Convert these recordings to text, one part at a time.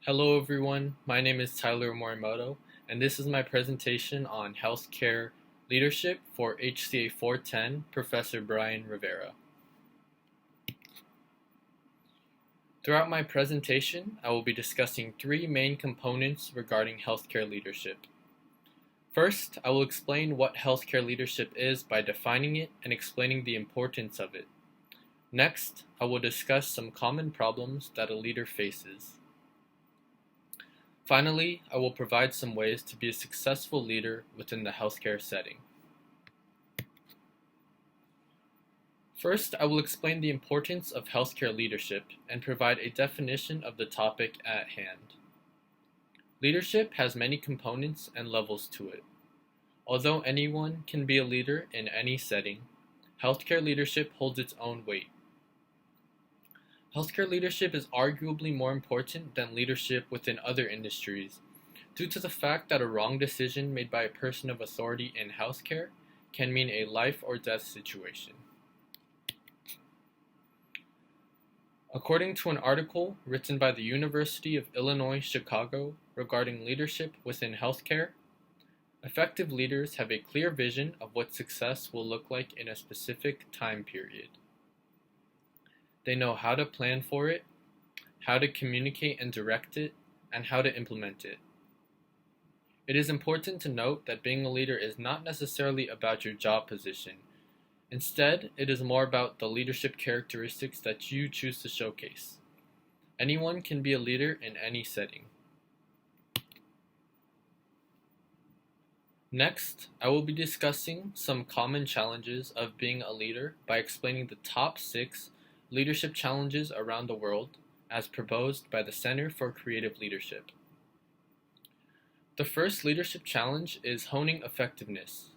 Hello everyone, my name is Tyler Morimoto, and this is my presentation on healthcare leadership for HCA 410, Professor Bryan Rivera. Throughout my presentation, I will be discussing three main components regarding healthcare leadership. First, I will explain what healthcare leadership is by defining it and explaining the importance of it. Next, I will discuss some common problems that a leader faces. Finally, I will provide some ways to be a successful leader within the healthcare setting. First, I will explain the importance of healthcare leadership and provide a definition of the topic at hand. Leadership has many components and levels to it. Although anyone can be a leader in any setting, healthcare leadership holds its own weight. Healthcare leadership is arguably more important than leadership within other industries, due to the fact that a wrong decision made by a person of authority in healthcare can mean a life or death situation. According to an article written by the University of Illinois Chicago regarding leadership within healthcare, effective leaders have a clear vision of what success will look like in a specific time period. They know how to plan for it, how to communicate and direct it, and how to implement it. It is important to note that being a leader is not necessarily about your job position. Instead, it is more about the leadership characteristics that you choose to showcase. Anyone can be a leader in any setting. Next, I will be discussing some common challenges of being a leader by explaining the top 6 leadership challenges around the world as proposed by the Center for Creative Leadership. The first leadership challenge is honing effectiveness.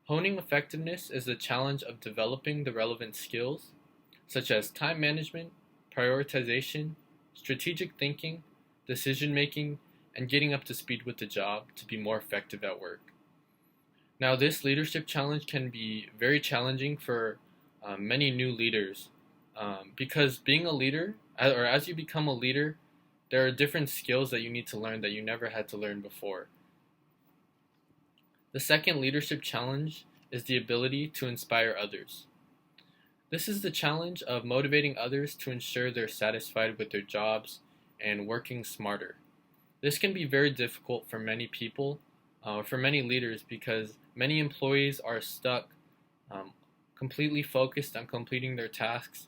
Honing effectiveness is the challenge of developing the relevant skills, such as time management, prioritization, strategic thinking, decision making, and getting up to speed with the job to be more effective at work. Now, this leadership challenge can be very challenging for many new leaders because being a leader, or as you become a leader, there are different skills that you need to learn that you never had to learn before. The second leadership challenge is the ability to inspire others. This is the challenge of motivating others to ensure they're satisfied with their jobs and working smarter. This can be very difficult for many people, for many leaders, because many employees are stuck, completely focused on completing their tasks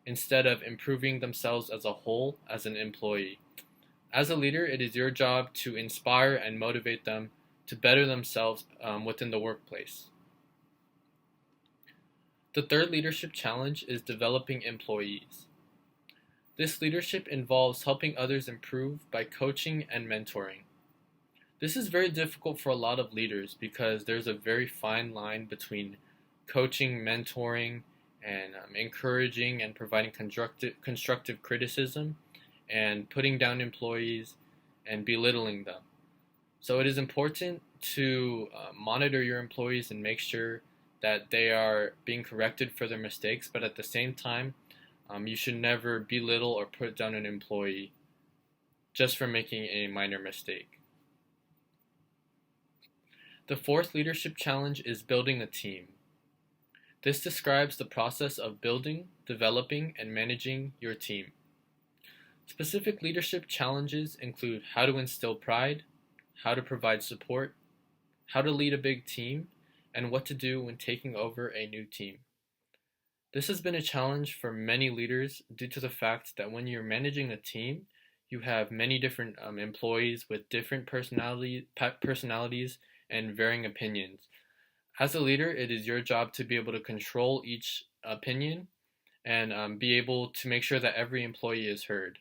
instead of improving themselves as a whole as an employee. As a leader, it is your job to inspire and motivate them to better themselves within the workplace. The third leadership challenge is developing employees. This leadership involves helping others improve by coaching and mentoring. This is very difficult for a lot of leaders because there's a very fine line between coaching, mentoring, and encouraging and providing constructive criticism, and putting down employees and belittling them. So it is important to monitor your employees and make sure that they are being corrected for their mistakes, but at the same time, you should never belittle or put down an employee just for making a minor mistake. The fourth leadership challenge is building a team. This describes the process of building, developing, and managing your team. Specific leadership challenges include how to instill pride, how to provide support, how to lead a big team, and what to do when taking over a new team. This has been a challenge for many leaders due to the fact that when you're managing a team, you have many different employees with different personalities and varying opinions. As a leader, it is your job to be able to control each opinion and be able to make sure that every employee is heard.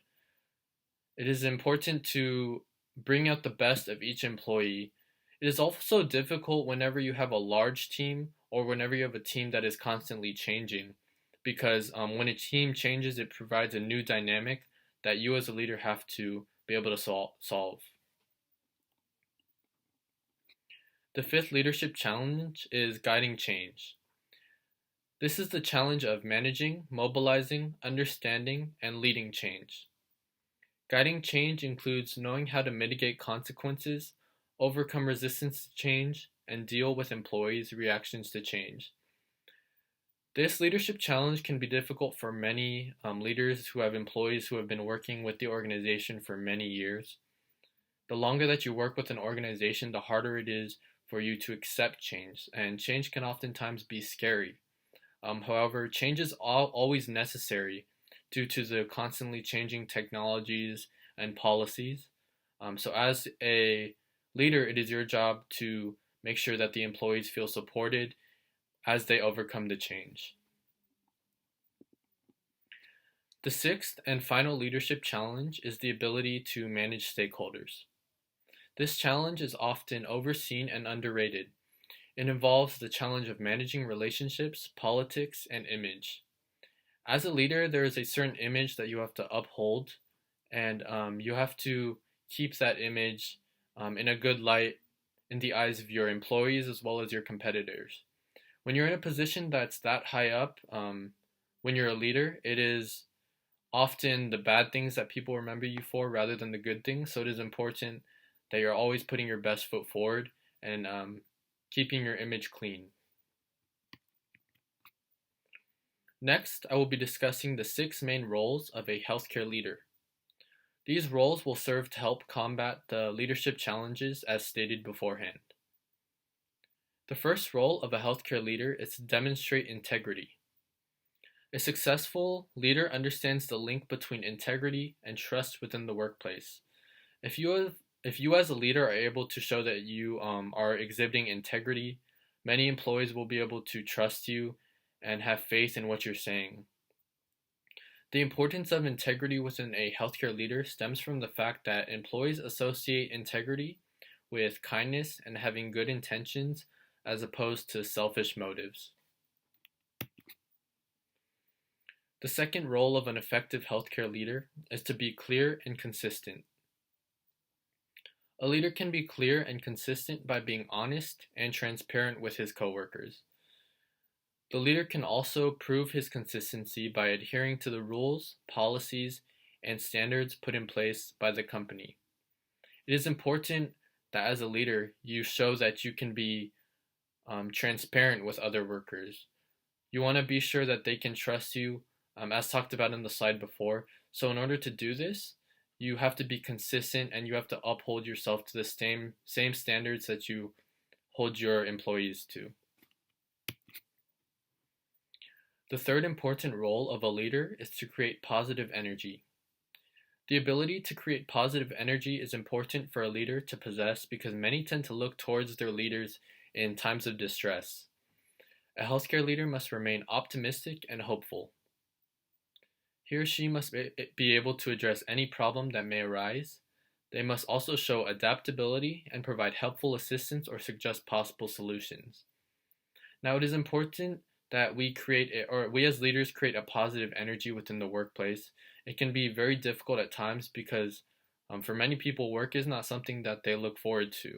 It is important to bring out the best of each employee. It is also difficult whenever you have a large team or whenever you have a team that is constantly changing, because when a team changes, it provides a new dynamic that you as a leader have to be able to solve. The fifth leadership challenge is guiding change. This is the challenge of managing, mobilizing, understanding, and leading change. Guiding change includes knowing how to mitigate consequences, overcome resistance to change, and deal with employees' reactions to change. This leadership challenge can be difficult for many leaders who have employees who have been working with the organization for many years. The longer that you work with an organization, the harder it is for you to accept change, and change can oftentimes be scary. However, change is always necessary due to the constantly changing technologies and policies. So, as a leader, it is your job to make sure that the employees feel supported as they overcome the change. The sixth and final leadership challenge is the ability to manage stakeholders. This challenge is often overseen and underrated. It involves the challenge of managing relationships, politics, and image. As a leader, there is a certain image that you have to uphold, and you have to keep that image in a good light in the eyes of your employees as well as your competitors. When you're in a position that's that high up, when you're a leader, it is often the bad things that people remember you for rather than the good things. So it is important that you're always putting your best foot forward and keeping your image clean. Next, I will be discussing the 6 main roles of a healthcare leader. These roles will serve to help combat the leadership challenges as stated beforehand. The first role of a healthcare leader is to demonstrate integrity. A successful leader understands the link between integrity and trust within the workplace. If you as a leader are able to show that you are exhibiting integrity, many employees will be able to trust you and have faith in what you're saying. The importance of integrity within a healthcare leader stems from the fact that employees associate integrity with kindness and having good intentions as opposed to selfish motives. The second role of an effective healthcare leader is to be clear and consistent. A leader can be clear and consistent by being honest and transparent with his coworkers. The leader can also prove his consistency by adhering to the rules, policies, and standards put in place by the company. It is important that as a leader, you show that you can be transparent with other workers. You want to be sure that they can trust you, as talked about in the slide before. So in order to do this, you have to be consistent and you have to uphold yourself to the same standards that you hold your employees to. The third important role of a leader is to create positive energy. The ability to create positive energy is important for a leader to possess because many tend to look towards their leaders in times of distress. A healthcare leader must remain optimistic and hopeful. He or she must be able to address any problem that may arise. They must also show adaptability and provide helpful assistance or suggest possible solutions. Now, it is important that we as leaders create a positive energy within the workplace. It can be very difficult at times because for many people, work is not something that they look forward to.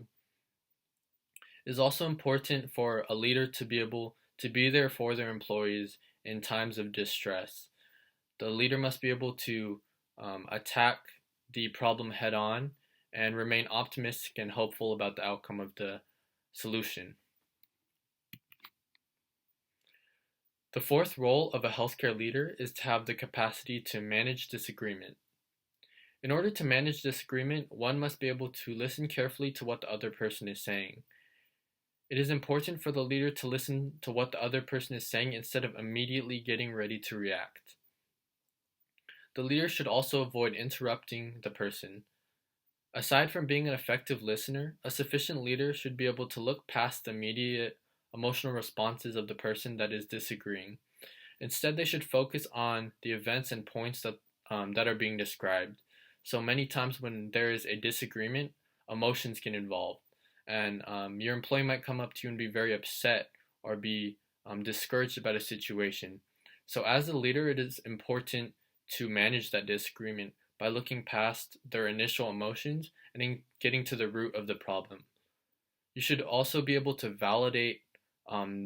It is also important for a leader to be able to be there for their employees in times of distress. The leader must be able to attack the problem head on and remain optimistic and hopeful about the outcome of the solution. The fourth role of a healthcare leader is to have the capacity to manage disagreement. In order to manage disagreement, one must be able to listen carefully to what the other person is saying. It is important for the leader to listen to what the other person is saying instead of immediately getting ready to react. The leader should also avoid interrupting the person. Aside from being an effective listener, a sufficient leader should be able to look past the immediate emotional responses of the person that is disagreeing. Instead, they should focus on the events and points that are being described. So many times when there is a disagreement, emotions get involved. And your employee might come up to you and be very upset or be discouraged about a situation. So as a leader, it is important to manage that disagreement by looking past their initial emotions and then getting to the root of the problem. You should also be able to validate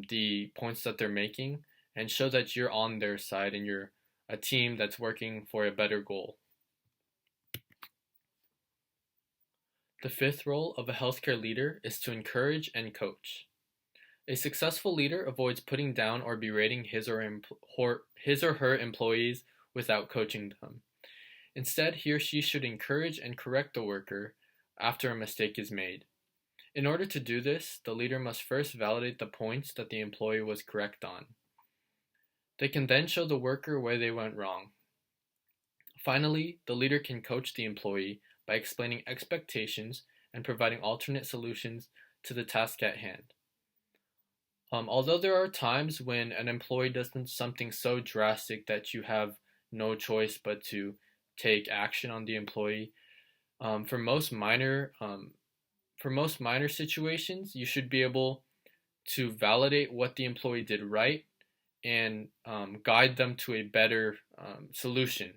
the points that they're making and show that you're on their side and you're a team that's working for a better goal. The fifth role of a healthcare leader is to encourage and coach. A successful leader avoids putting down or berating his or her employees without coaching them. Instead, he or she should encourage and correct the worker after a mistake is made. In order to do this, the leader must first validate the points that the employee was correct on. They can then show the worker where they went wrong. Finally, the leader can coach the employee by explaining expectations and providing alternate solutions to the task at hand. Although there are times when an employee does something so drastic that you have no choice but to take action on the employee, for most minor situations, you should be able to validate what the employee did right and guide them to a better solution.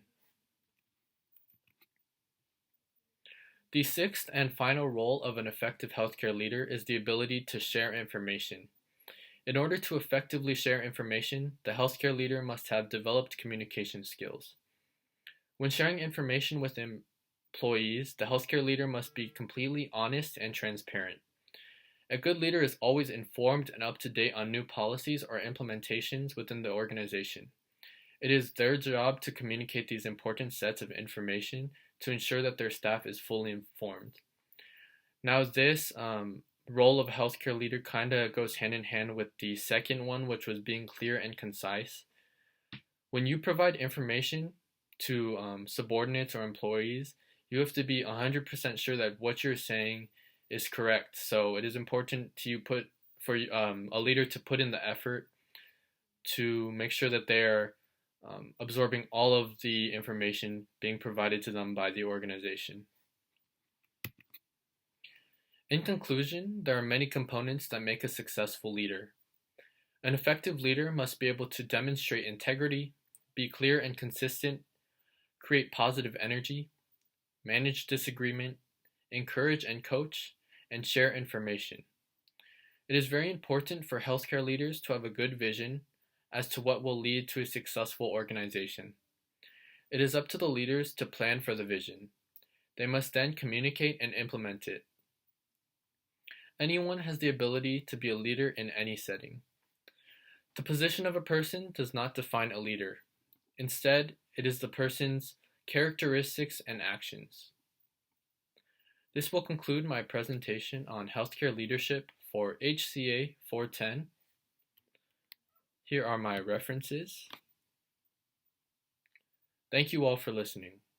The sixth and final role of an effective healthcare leader is the ability to share information. In order to effectively share information, the healthcare leader must have developed communication skills. When sharing information with employees, the healthcare leader must be completely honest and transparent. A good leader is always informed and up to date on new policies or implementations within the organization. It is their job to communicate these important sets of information to ensure that their staff is fully informed. Now, this role of a healthcare leader kind of goes hand in hand with the second one, which was being clear and concise. When you provide information to subordinates or employees, you have to be 100% sure that what you're saying is correct. So it is important for a leader to put in the effort to make sure that they are absorbing all of the information being provided to them by the organization. In conclusion, there are many components that make a successful leader. An effective leader must be able to demonstrate integrity, be clear and consistent, create positive energy, manage disagreement, encourage and coach, and share information. It is very important for healthcare leaders to have a good vision as to what will lead to a successful organization. It is up to the leaders to plan for the vision. They must then communicate and implement it. Anyone has the ability to be a leader in any setting. The position of a person does not define a leader. Instead, it is the person's characteristics and actions. This will conclude my presentation on healthcare leadership for HCA 410. Here are my references. Thank you all for listening.